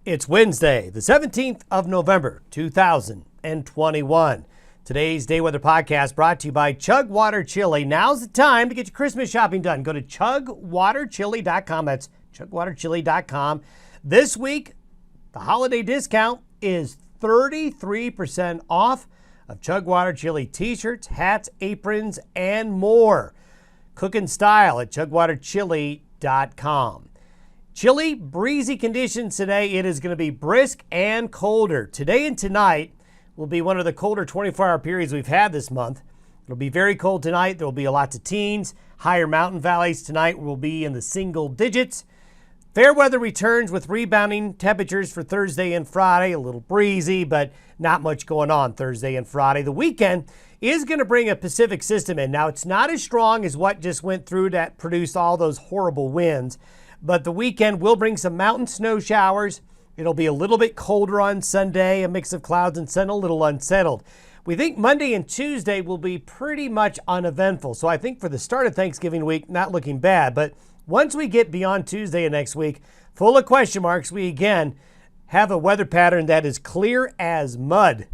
It's Wednesday, the 17th of November, 2021. Today's Day Weather Podcast brought to you by Chug Water Chili. Now's the time to get your Christmas shopping done. Go to chugwaterchili.com. That's chugwaterchili.com. This week, the holiday discount is 33% off of Chug Water Chili t-shirts, hats, aprons, and more. Cook in style at chugwaterchili.com. Chilly, breezy conditions today. It is going to be brisk and colder. Today and tonight will be one of the colder 24-hour periods we've had this month. It'll be very cold tonight. There will be a lot of teens. Higher mountain valleys tonight will be in the single digits. Fair weather returns with rebounding temperatures for Thursday and Friday. A little breezy, but not much going on Thursday and Friday. The weekend is going to bring a Pacific system in. Now, it's not as strong as what just went through that produced all those horrible winds. But the weekend will bring some mountain snow showers. It'll be a little bit colder on Sunday, a mix of clouds and sun, a little unsettled. We think Monday and Tuesday will be pretty much uneventful. So I think for the start of Thanksgiving week, not looking bad. But once we get beyond Tuesday of next week, full of question marks, we again have a weather pattern that is clear as mud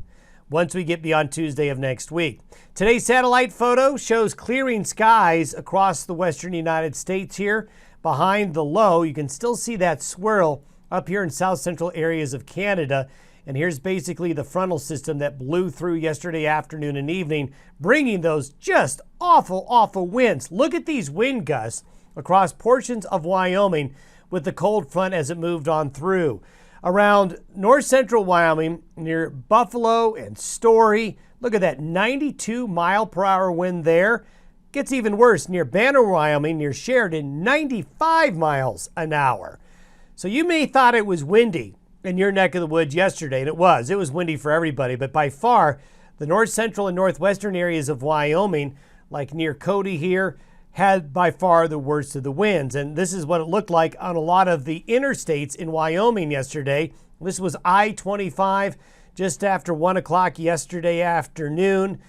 once we get beyond Tuesday of next week. Today's satellite photo shows clearing skies across the western United States here. Behind the low, you can still see that swirl up here in south central areas of Canada. And here's basically the frontal system that blew through yesterday afternoon and evening, bringing those just awful winds. Look at these wind gusts across portions of Wyoming with the cold front as it moved on through. Around north central Wyoming, near Buffalo and Story, look at that 92 mile per hour wind there. Gets even worse near Banner, Wyoming, near Sheridan, 95 miles an hour. So you may thought it was windy in your neck of the woods yesterday, and it was. It was windy for everybody, but by far, the north central and northwestern areas of Wyoming, like near Cody here, had by far the worst of the winds. And this is what it looked like on a lot of the interstates in Wyoming yesterday. This was I-25 just after 1 o'clock yesterday afternoon.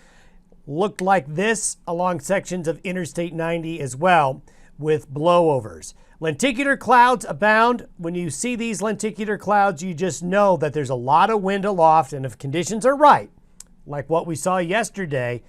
Looked like this along sections of Interstate 90 as well with blowovers. Lenticular clouds abound. When you see these lenticular clouds, you just know that there's a lot of wind aloft, and if conditions are right, like what we saw yesterday,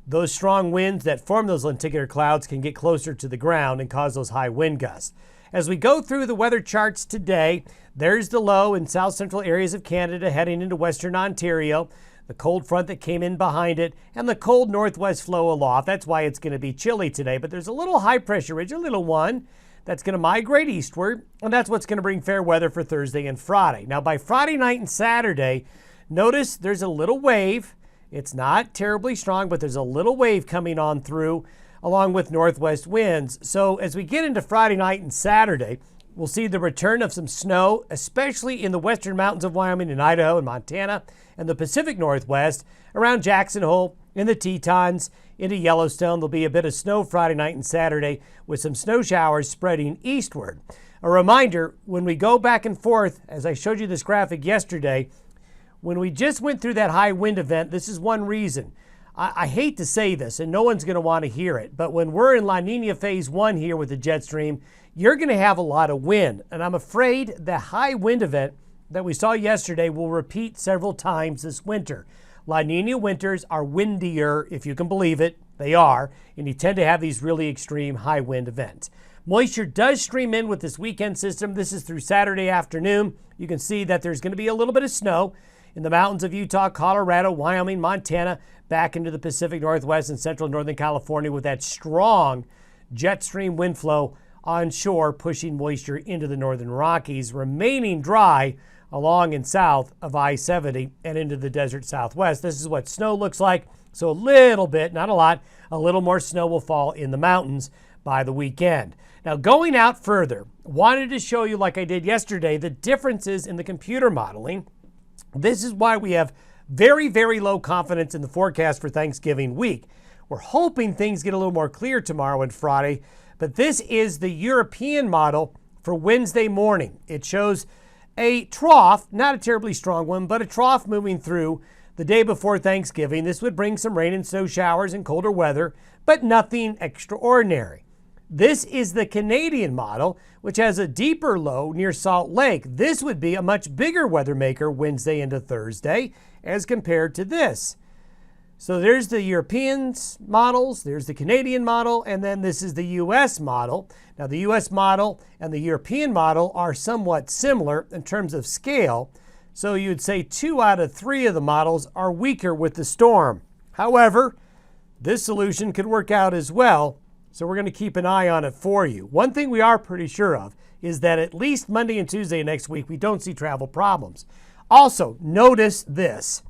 those strong winds that form those lenticular clouds can get closer to the ground and cause those high wind gusts. As we go through the weather charts today, there's the low in south central areas of Canada heading into western Ontario. The cold front that came in behind it, and the cold northwest flow aloft. That's why it's going to be chilly today. But there's a little high pressure ridge, a little one, that's going to migrate eastward, and that's what's going to bring fair weather for Thursday and Friday. Now, by Friday night and Saturday, notice there's a little wave. It's not terribly strong, but there's a little wave coming on through along with northwest winds. So as we get into Friday night and Saturday, we'll see the return of some snow, especially in the western mountains of Wyoming and Idaho and Montana and the Pacific Northwest, around Jackson Hole, in the Tetons, into Yellowstone. There'll be a bit of snow Friday night and Saturday with some snow showers spreading eastward. A reminder, when we go back and forth, as I showed you this graphic yesterday, when we just went through that high wind event, this is one reason. I hate to say this, and no one's going to want to hear it, but when we're in La Nina Phase 1 here with the jet stream, you're going to have a lot of wind. And I'm afraid the high wind event that we saw yesterday will repeat several times this winter. La Nina winters are windier, if you can believe it. They are, and you tend to have these really extreme high wind events. Moisture does stream in with this weekend system. This is through Saturday afternoon. You can see that there's going to be a little bit of snow in the mountains of Utah, Colorado, Wyoming, Montana, back into the Pacific Northwest and central Northern California with that strong jet stream wind flow onshore, pushing moisture into the northern Rockies, remaining dry along and south of I-70 and into the desert southwest. This is what snow looks like. So a little bit, not a lot, a little more snow will fall in the mountains by the weekend. Now, going out further, wanted to show you, like I did yesterday, the differences in the computer modeling. This is why we have very, very low confidence in the forecast for Thanksgiving week. We're hoping things get a little more clear tomorrow and Friday, but this is the European model for Wednesday morning. It shows a trough, not a terribly strong one, but a trough moving through the day before Thanksgiving. This would bring some rain and snow showers and colder weather, but nothing extraordinary. This is the Canadian model, which has a deeper low near Salt Lake. This would be a much bigger weather maker Wednesday into Thursday as compared to this. So there's the European models, there's the Canadian model, and then this is the U.S. model. Now the U.S. model and the European model are somewhat similar in terms of scale. So you'd say 2 out of 3 of the models are weaker with the storm. However, this solution could work out as well. So we're going to keep an eye on it for you. One thing we are pretty sure of is that at least Monday and Tuesday next week, we don't see travel problems. Also, notice this.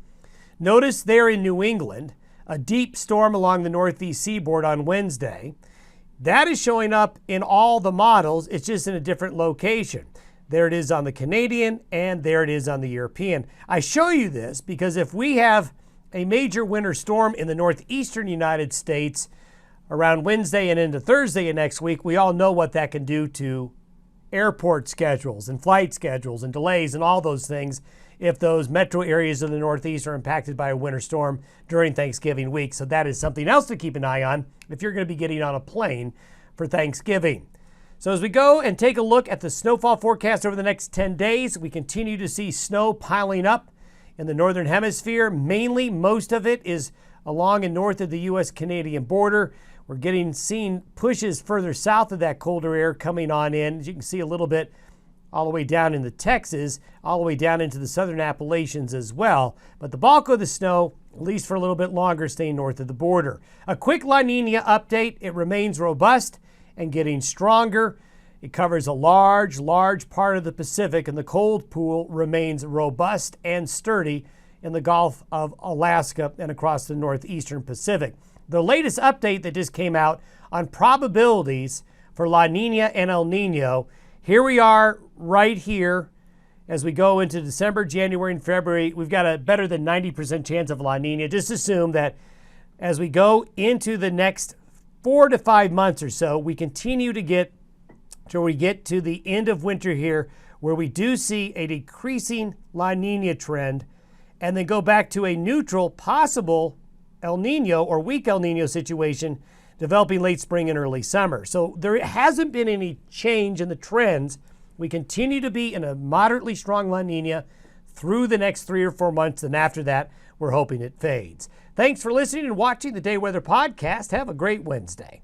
Notice there in New England, a deep storm along the northeast seaboard on Wednesday. That is showing up in all the models. It's just in a different location. There it is on the Canadian, and there it is on the European. I show you this because if we have a major winter storm in the northeastern United States around Wednesday and into Thursday of next week, we all know what that can do to airport schedules and flight schedules and delays and all those things if those metro areas of the Northeast are impacted by a winter storm during Thanksgiving week. So that is something else to keep an eye on if you're going to be getting on a plane for Thanksgiving. So as we go and take a look at the snowfall forecast over the next 10 days, we continue to see snow piling up in the northern hemisphere. Mainly, most of it is along and north of the U.S.-Canadian border. We're seeing pushes further south of that colder air coming on in. As you can see a little bit all the way down into Texas, all the way down into the southern Appalachians as well. But the bulk of the snow, at least for a little bit longer, staying north of the border. A quick La Nina update. It remains robust and getting stronger. It covers a large part of the Pacific, and the cold pool remains robust and sturdy in the Gulf of Alaska and across the northeastern Pacific. The latest update that just came out on probabilities for La Nina and El Nino. Here we are right here as we go into December, January, and February. We've got a better than 90% chance of La Nina. Just assume that as we go into the next 4 to 5 months or so, we continue to get till we get to the end of winter here, where we do see a decreasing La Nina trend, and then go back to a neutral possible El Nino or weak El Nino situation developing late spring and early summer. So there hasn't been any change in the trends. We continue to be in a moderately strong La Nina through the next 3 or 4 months, and after that, we're hoping it fades. Thanks for listening and watching the Day Weather Podcast. Have a great Wednesday.